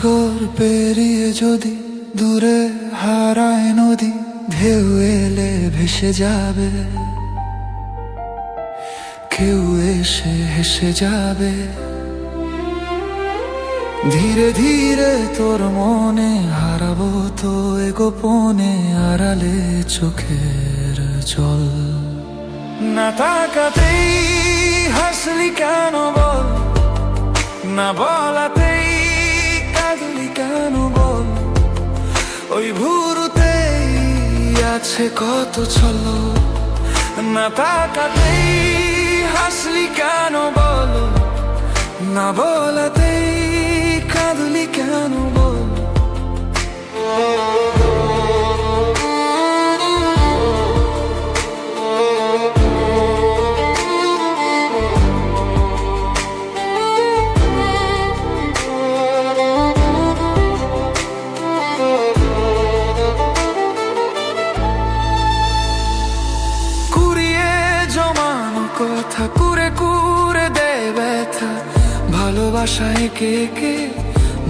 সাগর পেরিয়ে যদি দূরে হারায় নদী, ঢেউ এলে ভেসে যাবে, কেউ এসে হেসে যাবে। ধীরে ধীরে তোর মনে হারাবো তো এ গোপনে, আড়ালে চোখের জল। না তাকাতেই হাসলি কেন বল, না বলাতেই কাঁদলি কেন বল। ওই ভুরুতেই আছে কত ছলো, না তাকাতেই হাসলি কেন বল, না বলাতেই কাঁদলি কেন বল। কথা কুরে কুরে দে ব্যথা, ভালোবাসা একে একে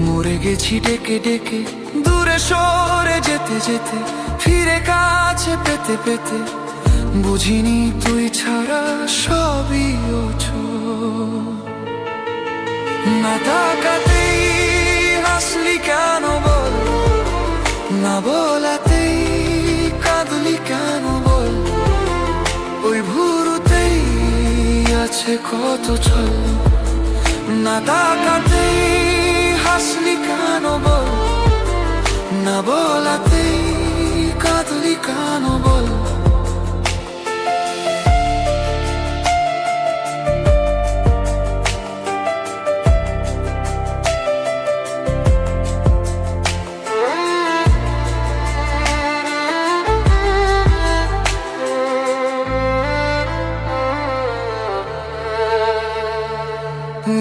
মরে গেছি ডেকে ডেকে। দূরে সরে যেতে যেতে, ফিরে কাছে পেতে পেতে, বুঝিনি তুই ছাড়া সবই অচল। না তাকাতেই হাসলি কেন বল, না বলাতেই কাঁদলি কেন বল। ওই ভুরুতেই আছে কত ছল, না তাকাতেই হাসলি কেন বল, না বলাতেই কাঁদলি কেন বল।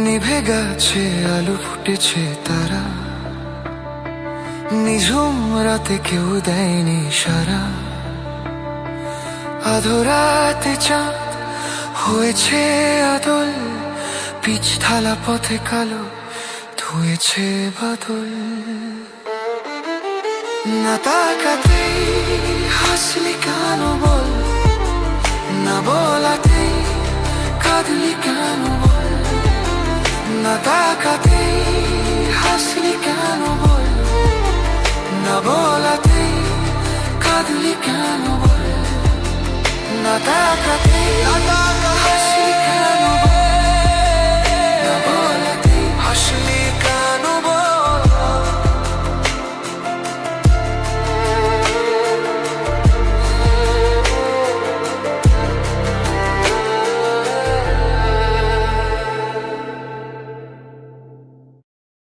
নিভে গেছে আলো ফুটেছে তারা, নিঝুম রাতে কেউ দেয়নি সারা। আধরাতে চাঁদ হয়েছে আদল, পিচ ঢালা পথে কালো ধুয়েছে বাদল। না তাকাতেই হাসলি কেন বল, না বলাতেই কাঁদলি কেন বল। না তাকাতেই হাসলি কেন বল, না বলাতেই কাঁদলি কেন বল। না তাকাতেই হাসলি